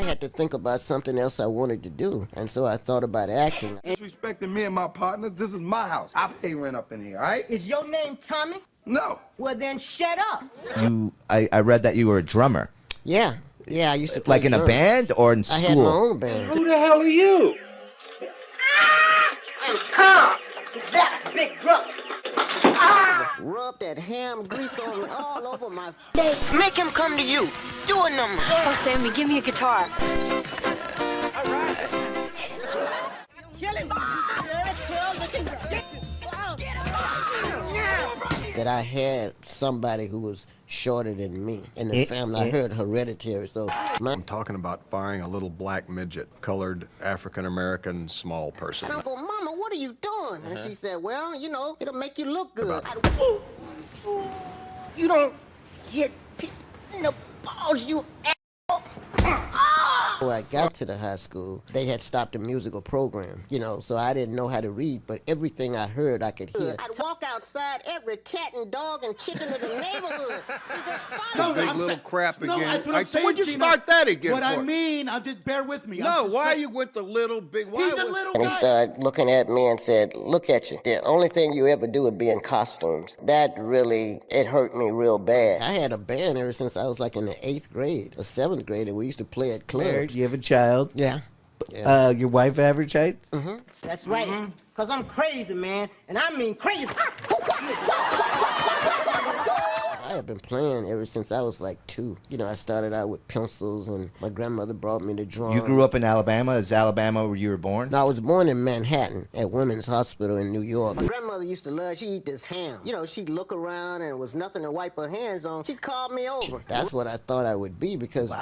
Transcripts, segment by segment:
I had to think about something else I wanted to do, and so I thought about acting. Disrespecting me and my partners, this is my house. I pay rent up in here, all right? Is your name Tommy? No. Well, then shut up. I read that you were a drummer. Yeah, I used to play Like in drums. a band or in school? I had my own band. Who the hell are you? I'm Tom. That's Big Brother. Rub that ham grease on me all over my Make him come to you. Do a number. Oh, Sammy, give me a guitar. All right. Kill him. that I had somebody who was shorter than me in the family. I heard hereditary, so I'm talking about firing a little black midget, colored African-American small person. And I go, Mama, what are you doing? And she said, well, you know, it'll make you look good. You don't get in the balls, you asshole. When I got to the high school, they had stopped the musical program, you know, so I didn't know how to read, but everything I heard, I could hear. I'd walk outside every cat and dog and chicken in the neighborhood. Big little crap again. That's what I'm saying, when'd you Gino. start that again What for? I mean, I'm just bear with me. No, why you went the little big? Why He's a was- little And he guy. started looking at me and said, look at you. The only thing you ever do is be in costumes. That really, it hurt me real bad. I had a band ever since I was like in the 8th grade or 7th grade, and we used to play at clubs. You have a child? Yeah. Your wife average height? That's right, because I'm crazy, man, and I mean crazy. I have been playing ever since I was like 2. You know, I started out with pencils, and my grandmother brought me to drawing. You grew up in Alabama? Is Alabama where you were born? No, I was born in Manhattan at Women's Hospital in New York. My grandmother used to love, she'd eat this ham. You know, she'd look around and there was nothing to wipe her hands on. She'd call me over. That's what I thought I would be, because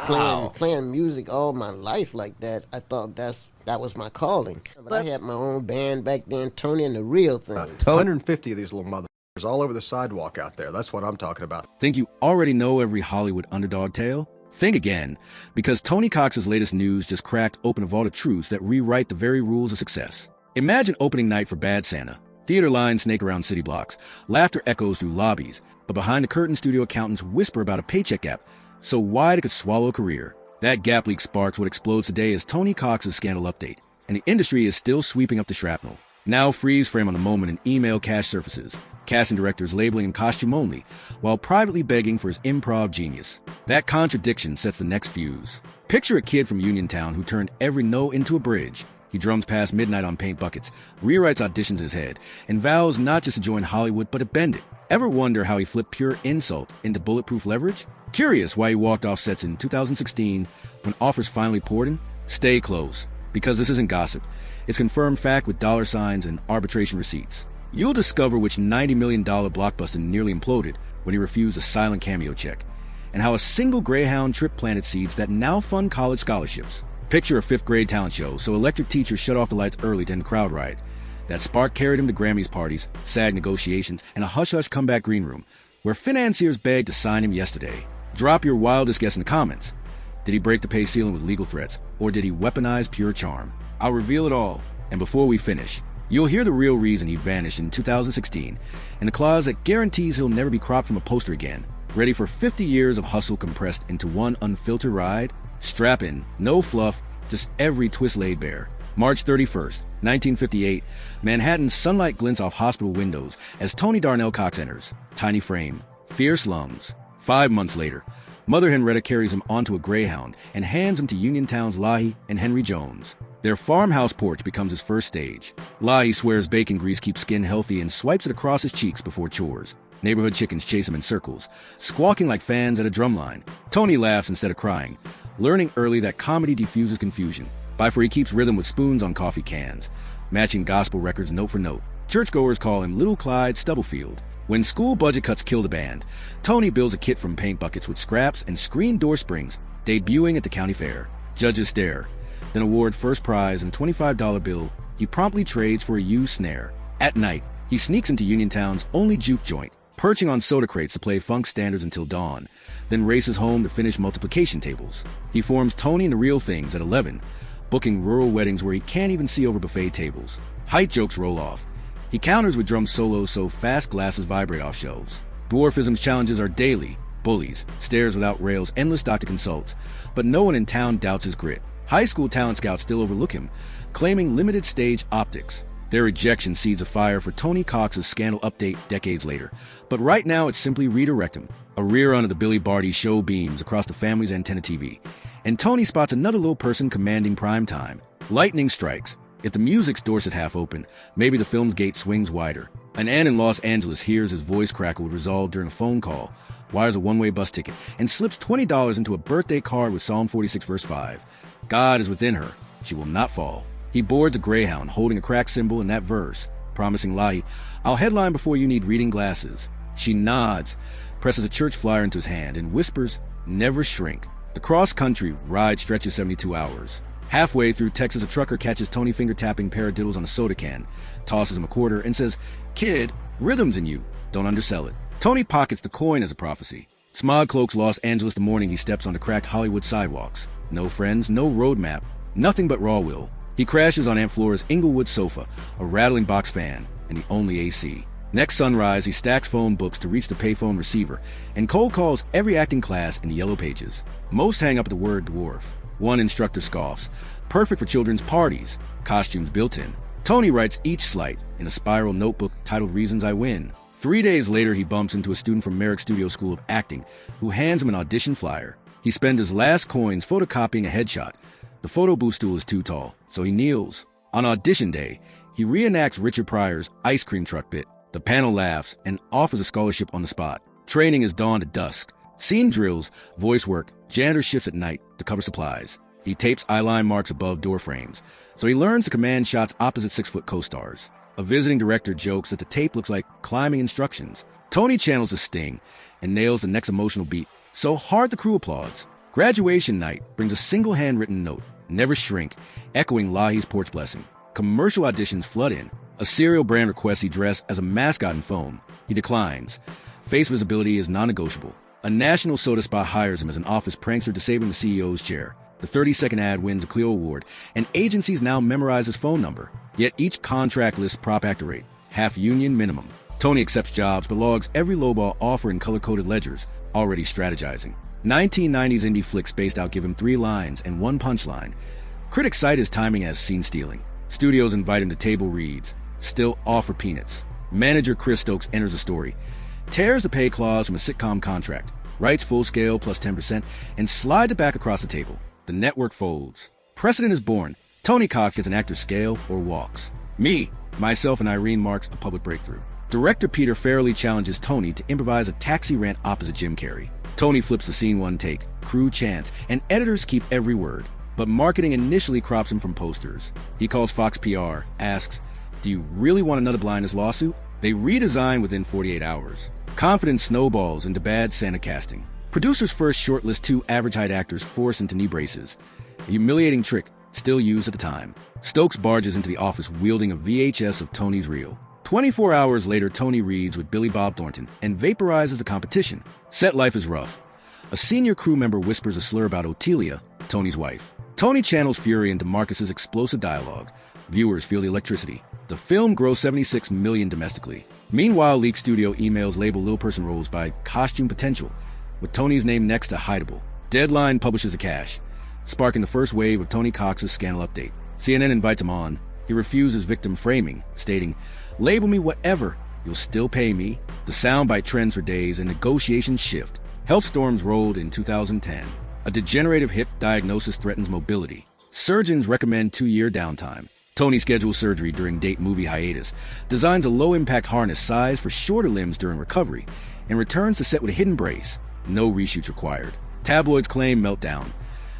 playing music all my life like that, I thought that was my calling. But I had my own band back then, Tony and the Real Thing. 150 of these little motherfuckers all over the sidewalk out there. That's what I'm talking about. Think you already know every Hollywood underdog tale? Think again, because Tony Cox's latest news just cracked open a vault of truths that rewrite the very rules of success. Imagine opening night for Bad Santa. Theater lines snake around city blocks. Laughter echoes through lobbies, but behind the curtain, studio accountants whisper about a paycheck gap so wide it could swallow a career. That gap leak sparks what explodes today as Tony Cox's scandal update, and the industry is still sweeping up the shrapnel. Now freeze frame on the moment and email cash surfaces. Casting directors labeling him costume only, while privately begging for his improv genius. That contradiction sets the next fuse. Picture a kid from Uniontown who turned every no into a bridge. He drums past midnight on paint buckets, rewrites auditions in his head, and vows not just to join Hollywood, but to bend it. Ever wonder how he flipped pure insult into bulletproof leverage? Curious why he walked off sets in 2016 when offers finally poured in? Stay close, because this isn't gossip. It's confirmed fact with dollar signs and arbitration receipts. You'll discover which $90 million blockbuster nearly imploded when he refused a silent cameo check, and how a single Greyhound trip planted seeds that now fund college scholarships. Picture a 5th grade talent show, so electric teachers shut off the lights early to end the crowd riot. That spark carried him to Grammys parties, SAG negotiations, and a hush-hush comeback green room, where financiers begged to sign him yesterday. Drop your wildest guess in the comments. Did he break the pay ceiling with legal threats, or did he weaponize pure charm? I'll reveal it all, and before we finish, you'll hear the real reason he vanished in 2016, and the clause that guarantees he'll never be cropped from a poster again. Ready for 50 years of hustle compressed into one unfiltered ride? Strap in, no fluff, just every twist laid bare. March 31st, 1958, Manhattan's sunlight glints off hospital windows as Tony Darnell Cox enters. Tiny frame, fierce lungs. 5 months later, Mother Henrietta carries him onto a Greyhound and hands him to Uniontown's Lahi and Henry Jones. Their farmhouse porch becomes his first stage. Lahi swears bacon grease keeps skin healthy and swipes it across his cheeks before chores. Neighborhood chickens chase him in circles, squawking like fans at a drumline. Tony laughs instead of crying, learning early that comedy diffuses confusion. For he keeps rhythm with spoons on coffee cans, matching gospel records note for note. Churchgoers call him Little Clyde Stubblefield. When school budget cuts kill the band, Tony builds a kit from paint buckets with scraps and screen door springs, debuting at the county fair. Judges stare, then award first prize and $25 bill he promptly trades for a used snare. At night, he sneaks into Uniontown's only juke joint, perching on soda crates to play funk standards until dawn, then races home to finish multiplication tables. He forms Tony and the Real Things at 11, booking rural weddings where he can't even see over buffet tables. Height jokes roll off. He counters with drum solos so fast glasses vibrate off shelves. Dwarfism's challenges are daily, bullies, stairs without rails, endless doctor consults. But no one in town doubts his grit. High school talent scouts still overlook him, claiming limited stage optics. Their rejection seeds a fire for Tony Cox's scandal update decades later. But right now it's simply redirect him. A rerun of the Billy Barty show beams across the family's antenna TV. And Tony spots another little person commanding prime time. Lightning strikes. If the music's Dorset half open, maybe the film's gate swings wider. An Ann in Los Angeles hears his voice crackle resolved during a phone call, wires a one-way bus ticket, and slips $20 into a birthday card with Psalm 46 verse 5. God is within her. She will not fall. He boards a Greyhound holding a crack symbol in that verse, promising Lahi, I'll headline before you need reading glasses. She nods, presses a church flyer into his hand, and whispers, never shrink. The cross-country ride stretches 72 hours. Halfway through Texas, a trucker catches Tony finger-tapping paradiddles on a soda can, tosses him a quarter, and says, Kid, rhythm's in you. Don't undersell it. Tony pockets the coin as a prophecy. Smog cloaks Los Angeles the morning he steps onto cracked Hollywood sidewalks. No friends, no roadmap, nothing but raw will. He crashes on Aunt Flora's Inglewood sofa, a rattling box fan, and the only AC. Next sunrise, he stacks phone books to reach the payphone receiver, and cold calls every acting class in the yellow pages. Most hang up at the word dwarf. One instructor scoffs. Perfect for children's parties. Costumes built in. Tony writes each slight in a spiral notebook titled Reasons I Win. 3 days later, he bumps into a student from Merrick Studio School of Acting who hands him an audition flyer. He spends his last coins photocopying a headshot. The photo booth stool is too tall, so he kneels. On audition day, he reenacts Richard Pryor's ice cream truck bit. The panel laughs and offers a scholarship on the spot. Training is dawn to dusk. Scene drills, voice work, janitor shifts at night to cover supplies. He tapes eyeline marks above door frames, so he learns to command shots opposite 6-foot co-stars. A visiting director jokes that the tape looks like climbing instructions. Tony channels the sting and nails the next emotional beat, so hard the crew applauds. Graduation night brings a single handwritten note, never shrink, echoing Lahi's porch blessing. Commercial auditions flood in. A cereal brand requests he dress as a mascot in foam. He declines. Face visibility is non-negotiable. A national soda spa hires him as an office prankster disabling the CEO's chair. The 30-second ad wins a Clio Award, and agencies now memorize his phone number. Yet each contract lists prop actor rate, half union minimum. Tony accepts jobs but logs every lowball offer in color-coded ledgers, already strategizing. 1990s indie flicks spaced out give him 3 lines and 1 punchline. Critics cite his timing as scene stealing. Studios invite him to table reads, still offer peanuts. Manager Chris Stokes enters the story, tears the pay clause from a sitcom contract, writes full scale plus 10%, and slides it back across the table. The network folds. Precedent is born. Tony Cox gets an actor's scale or walks. Me, myself, and Irene marks a public breakthrough. Director Peter Farrelly challenges Tony to improvise a taxi rant opposite Jim Carrey. Tony flips the scene one take, crew chants, and editors keep every word. But marketing initially crops him from posters. He calls Fox PR, asks, do you really want another blindness lawsuit? They redesign within 48 hours. Confidence snowballs into bad Santa casting. Producers first shortlist 2 average-height actors forced into knee braces. A humiliating trick, still used at the time. Stokes barges into the office wielding a VHS of Tony's reel. 24 hours later, Tony reads with Billy Bob Thornton and vaporizes the competition. Set life is rough. A senior crew member whispers a slur about Otelia, Tony's wife. Tony channels fury into Marcus's explosive dialogue. Viewers feel the electricity. The film grossed $76 million domestically. Meanwhile, leaked studio emails label Little Person roles by costume potential, with Tony's name next to hideable. Deadline publishes a cache, sparking the first wave of Tony Cox's scandal update. CNN invites him on. He refuses victim framing, stating, label me whatever, you'll still pay me. The soundbite trends for days and negotiations shift. Health storms rolled in 2010. A degenerative hip diagnosis threatens mobility. Surgeons recommend 2-year downtime. Tony schedules surgery during date movie hiatus, designs a low-impact harness sized for shorter limbs during recovery, and returns to set with a hidden brace. No reshoots required. Tabloids claim meltdown.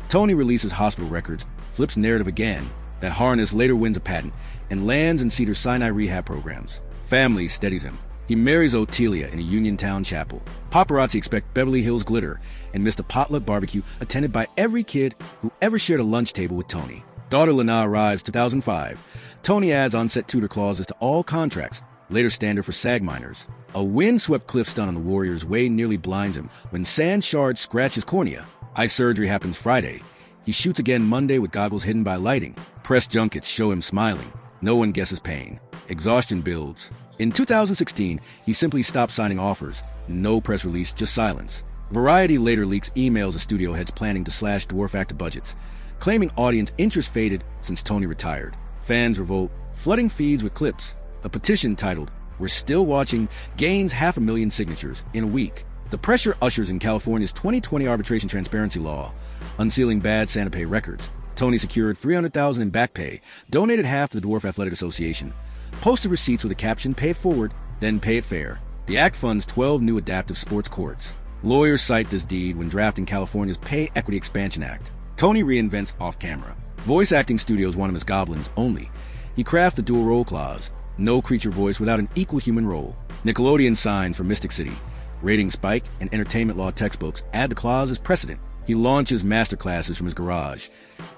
Tony releases hospital records, flips narrative again. That harness later wins a patent and lands in Cedars-Sinai rehab programs. Family steadies him. He marries Otelia in a Uniontown chapel. Paparazzi expect Beverly Hills glitter and miss a potluck barbecue attended by every kid who ever shared a lunch table with Tony. Daughter Lana arrives 2005. Tony adds on-set tutor clauses to all contracts, later standard for SAG minors. A wind-swept cliff stunt on the Warriors way nearly blinds him when sand shards scratch his cornea. Eye surgery happens Friday. He shoots again Monday with goggles hidden by lighting. Press junkets show him smiling. No one guesses pain. Exhaustion builds. In 2016, he simply stopped signing offers. No press release, just silence. Variety later leaks emails of studio heads planning to slash Dwarf actor budgets, claiming audience interest faded since Tony retired. Fans revolt, flooding feeds with clips. A petition titled, "We're Still Watching" gains 500,000 signatures in a week. The pressure ushers in California's 2020 arbitration transparency law, unsealing bad Santa pay records. Tony secured $300,000 in back pay, donated half to the Dwarf Athletic Association, posted receipts with a caption, "Pay it forward, then pay it fair." The act funds 12 new adaptive sports courts. Lawyers cite this deed when drafting California's Pay Equity Expansion Act. Tony reinvents off-camera. Voice acting studios want him as goblins only. He crafts the dual role clause, no creature voice without an equal human role. Nickelodeon signed for Mystic City. Rating spike and entertainment law textbooks add the clause as precedent. He launches masterclasses from his garage,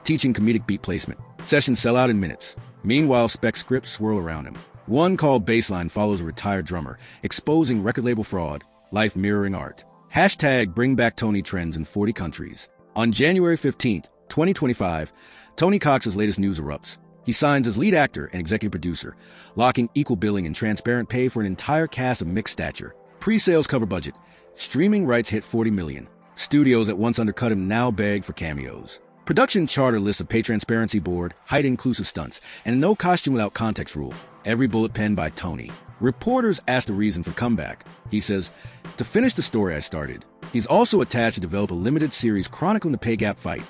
teaching comedic beat placement. Sessions sell out in minutes. Meanwhile, spec scripts swirl around him. One called Baseline follows a retired drummer, exposing record label fraud, life mirroring art. Hashtag bring back Tony trends in 40 countries. On January 15th, 2025, Tony Cox's latest news erupts. He signs as lead actor and executive producer, locking equal billing and transparent pay for an entire cast of mixed stature. Pre-sales cover budget. Streaming rights hit $40 million. Studios that once undercut him now beg for cameos. Production charter lists a pay transparency board, height-inclusive stunts, and no costume without context rule. Every bullet penned by Tony. Reporters ask the reason for comeback. He says, "To finish the story I started." He's also attached to develop a limited series chronicling the pay gap fight,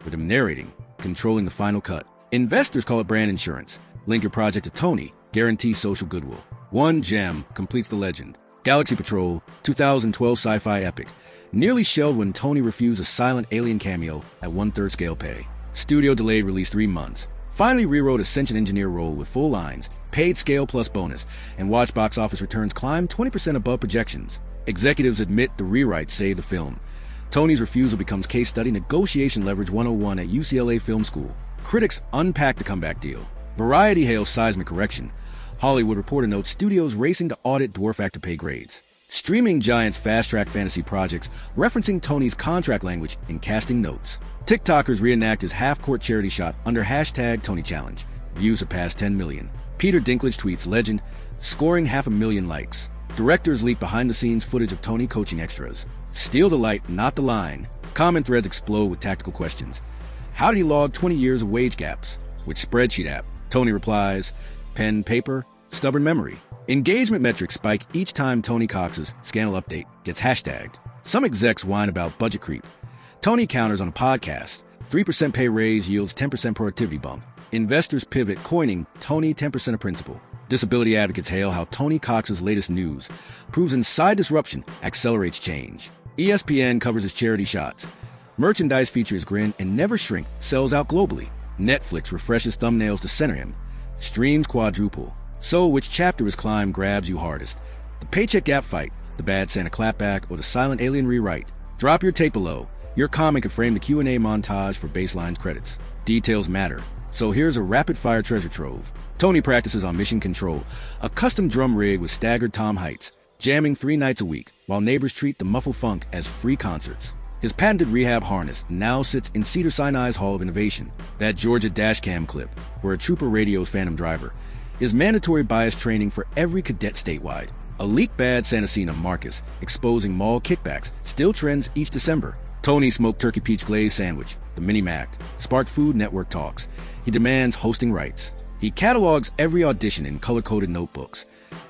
with him narrating, controlling the final cut. Investors call it brand insurance. Link your project to Tony, guarantee social goodwill. One gem completes the legend. Galaxy Patrol, 2012 sci-fi epic, nearly shelved when Tony refused a silent alien cameo at 1/3 scale pay. Studio delayed release 3 months. Finally rewrote Ascension engineer role with full lines, paid scale plus bonus, and watch box office returns climb 20% above projections. Executives admit the rewrite saved the film. Tony's refusal becomes case study negotiation leverage 101 at UCLA Film School. Critics unpack the comeback deal. Variety hails seismic correction. Hollywood Reporter notes studios racing to audit Dwarf actor pay grades. Streaming giants fast-track fantasy projects, referencing Tony's contract language in casting notes. TikTokers reenact his half-court charity shot under hashtag Tony Challenge. Views surpass 10 million. Peter Dinklage tweets legend, scoring 500,000 likes. Directors leak behind-the-scenes footage of Tony coaching extras. Steal the light, not the line. Comment threads explode with tactical questions. How did he log 20 years of wage gaps? Which spreadsheet app? Tony replies, pen, paper, stubborn memory. Engagement metrics spike each time Tony Cox's scandal update gets hashtagged. Some execs whine about budget creep. Tony counters on a podcast. 3% pay raise yields 10% productivity bump. Investors pivot, coining Tony 10% of principal. Disability advocates hail how Tony Cox's latest news proves inside disruption accelerates change. ESPN covers his charity shots. Merchandise features grin and never shrink sells out globally. Netflix refreshes thumbnails to center him. Streams quadruple. So which chapter his climb grabs you hardest? The paycheck gap fight, the bad Santa clapback, or the silent alien rewrite? Drop your tape below. Your comment could frame the Q&A montage for Baseline's credits. Details matter. So here's a rapid-fire treasure trove. Tony practices on Mission Control, a custom drum rig with staggered tom heights, jamming 3 nights a week, while neighbors treat the muffled funk as free concerts. His patented rehab harness now sits in Cedars-Sinai's Hall of Innovation. That Georgia dashcam clip, where a trooper radios phantom driver, is mandatory bias training for every cadet statewide. A leaked bad Santa Cena Marcus, exposing mall kickbacks, still trends each December. Tony smoked turkey peach glazed sandwich, the Mini Mac, sparked Food Network talks. He demands hosting rights. He catalogs every audition in color-coded notebooks.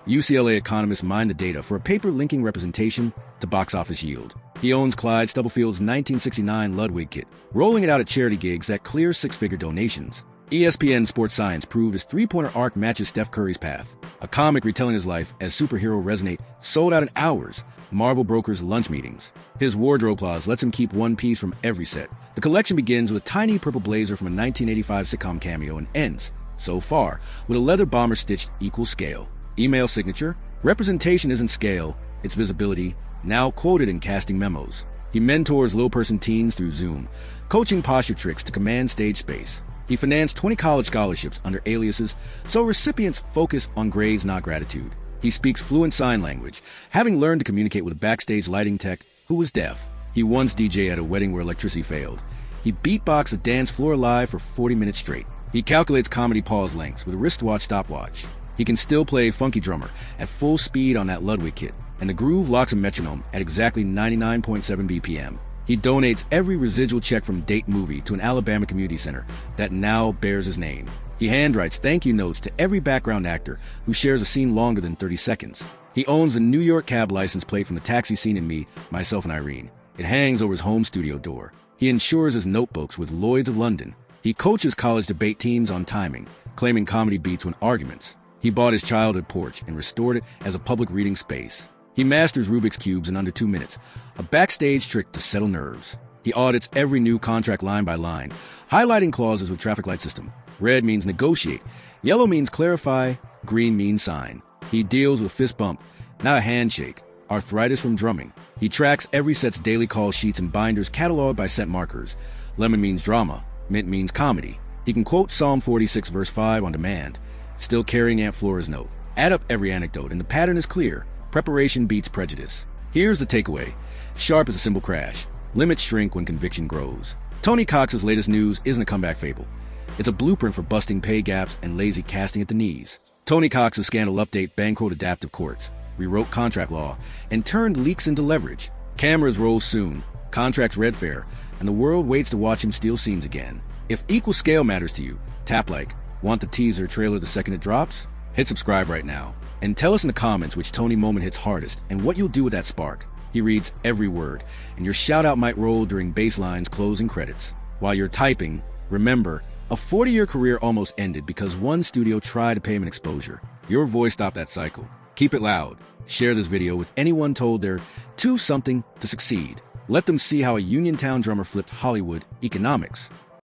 UCLA economists mine the data for a paper linking representation to box office yield. He owns Clyde Stubblefield's 1969 Ludwig kit, rolling it out at charity gigs that clear 6-figure donations. ESPN Sports Science proved his three-pointer arc matches Steph Curry's path. A comic retelling his life as superhero resonate sold out in hours. Marvel brokers lunch meetings. His wardrobe clause lets him keep one piece from every set. The collection begins with a tiny purple blazer from a 1985 sitcom cameo and ends, so far, with a leather bomber stitched equal scale. Email signature, representation isn't scale, it's visibility, now quoted in casting memos. He mentors low-person teens through Zoom, coaching posture tricks to command stage space. He financed 20 college scholarships under aliases, so recipients focus on grades, not gratitude. He speaks fluent sign language, having learned to communicate with a backstage lighting tech who was deaf. He once DJed at a wedding where electricity failed. He beatboxed a dance floor live for 40 minutes straight. He calculates comedy pause lengths with a wristwatch stopwatch. He can still play funky drummer at full speed on that Ludwig kit and the groove locks a metronome at exactly 99.7 BPM. He donates every residual check from Date Movie to an Alabama community center that now bears his name. He handwrites thank you notes to every background actor who shares a scene longer than 30 seconds. He owns a New York cab license plate from the taxi scene in Me, Myself, and Irene. It hangs over his home studio door. He insures his notebooks with Lloyd's of London. He coaches college debate teams on timing, claiming comedy beats when arguments. He bought his childhood porch and restored it as a public reading space. He masters Rubik's Cubes in under 2 minutes, a backstage trick to settle nerves. He audits every new contract line by line, highlighting clauses with traffic light system. Red means negotiate, yellow means clarify, green means sign. He deals with fist bump, not a handshake, arthritis from drumming. He tracks every set's daily call sheets and binders cataloged by set markers. Lemon means drama, mint means comedy. He can quote Psalm 46 verse 5 on demand, still carrying Aunt Flora's note. Add up every anecdote and the pattern is clear. Preparation beats prejudice. Here's the takeaway. Sharp as a cymbal crash. Limits shrink when conviction grows. Tony Cox's latest news isn't a comeback fable. It's a blueprint for busting pay gaps and lazy casting at the knees. Tony Cox's scandal update bankrolled adaptive courts, rewrote contract law, and turned leaks into leverage. Cameras roll soon, contracts read fair, and the world waits to watch him steal scenes again. If equal scale matters to you, tap like. Want the teaser trailer the second it drops? Hit subscribe right now. And tell us in the comments which Tony moment hits hardest and what you'll do with that spark. He reads every word, and your shout-out might roll during Baseline's closing credits. While you're typing, remember, a 40-year career almost ended because one studio tried to pay him an exposure. Your voice stopped that cycle. Keep it loud. Share this video with anyone told they're too something to succeed. Let them see how a Uniontown drummer flipped Hollywood economics.